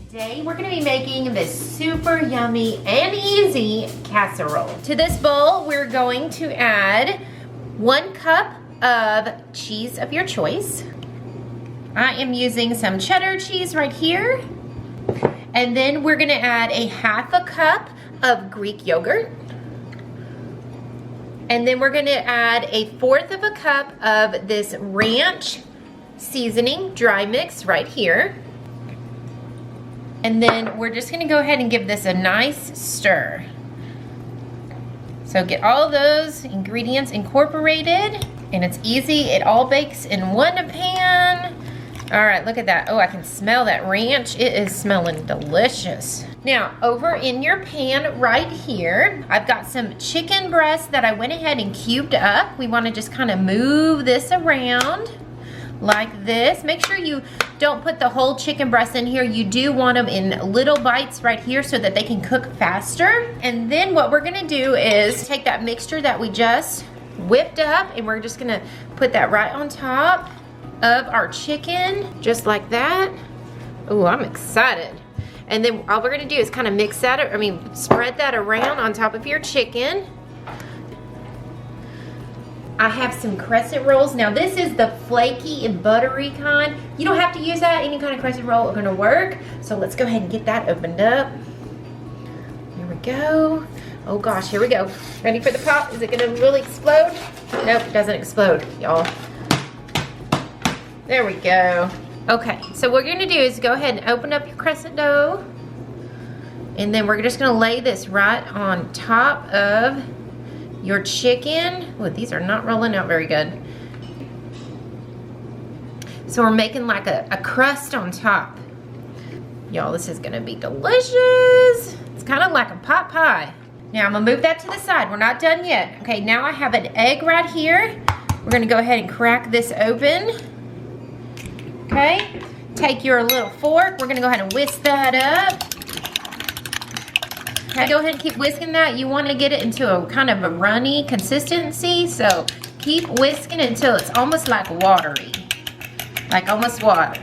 Today we're gonna be making this super yummy and easy casserole. To this bowl, we're going to add 1 cup of cheese of your choice. I am using some cheddar cheese right here. And then we're gonna add a 1/2 cup of Greek yogurt. And then we're gonna add a 1/4 cup of this ranch seasoning dry mix right here. And then we're just gonna go ahead and give this a nice stir. So get all those ingredients incorporated, and it's easy. It all bakes in one pan. All right, look at that. Oh, I can smell that ranch. It is smelling delicious. Now, over in your pan right here, I've got some chicken breast that I went ahead and cubed up. We wanna just kind of move this around like this. Make sure you don't put the whole chicken breast in here. You do want them in little bites right here so that they can cook faster. And then what we're gonna do is take that mixture that we just whipped up, and we're just gonna put that right on top of our chicken, just like that. Oh, I'm excited. And then all we're gonna do is kind of mix that, spread that around on top of your chicken. I have some crescent rolls. Now this is the flaky and buttery kind. You don't have to use that. Any kind of crescent roll are gonna work. So let's go ahead and get that opened up. Here we go. Oh gosh, here we go. Ready for the pop? Is it gonna really explode? Nope, it doesn't explode, y'all. There we go. Okay, so what we're gonna do is go ahead and open up your crescent dough. And then we're just gonna lay this right on top of your chicken. Oh, these are not rolling out very good. So we're making like a crust on top. Y'all, this is gonna be delicious. It's kind of like a pot pie. Now I'm gonna move that to the side. We're not done yet. Okay, now I have an egg right here. We're gonna go ahead and crack this open. Okay, take your little fork. We're gonna go ahead and whisk that up. Okay, go ahead and keep whisking that. You want to get it into a kind of a runny consistency, so keep whisking until it's almost like watery, like almost water.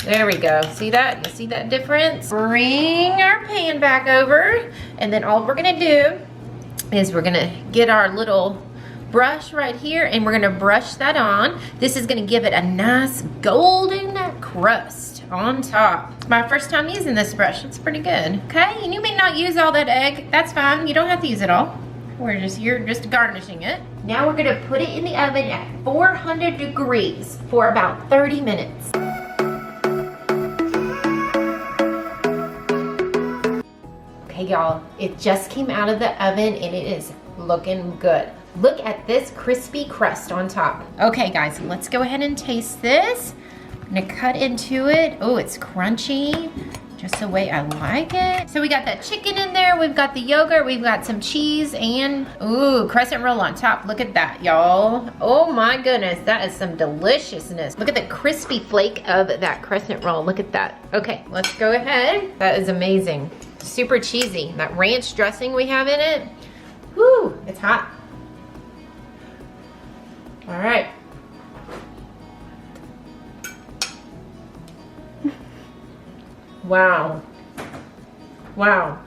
There we go. See that? You see that difference? Bring our pan back over, and then all we're gonna do is we're gonna get our little brush right here, and we're gonna brush that on. This is gonna give it a nice golden crust on top. It's my first time using this brush. It's pretty good. Okay, and you may not use all that egg. That's fine. You don't have to use it all. You're just garnishing it. Now we're gonna put it in the oven at 400 degrees for about 30 minutes. Okay, y'all, it just came out of the oven and it is looking good. Look at this crispy crust on top. Okay, guys, let's go ahead and taste this. I'm gonna cut into it. Oh, it's crunchy, just the way I like it. So we got that chicken in there, we've got the yogurt, we've got some cheese, and ooh, crescent roll on top. Look at that, y'all. Oh my goodness, that is some deliciousness. Look at the crispy flake of that crescent roll. Look at that. Okay, let's go ahead. That is amazing. Super cheesy. That ranch dressing we have in it. Whew, it's hot. All right. Wow. Wow.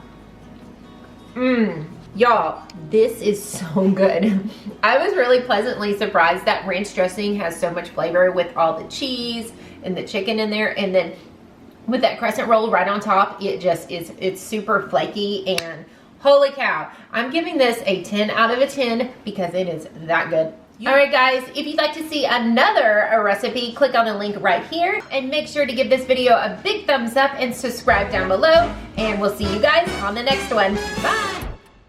Y'all, this is so good. I was really pleasantly surprised that ranch dressing has so much flavor with all the cheese and the chicken in there, and then with that crescent roll right on top, it just is, it's super flaky, and holy cow. I'm giving this a 10 out of a 10 because it is that good. All right, guys, if you'd like to see another recipe, click on the link right here, and make sure to give this video a big thumbs up and subscribe down below, and we'll see you guys on the next one. Bye.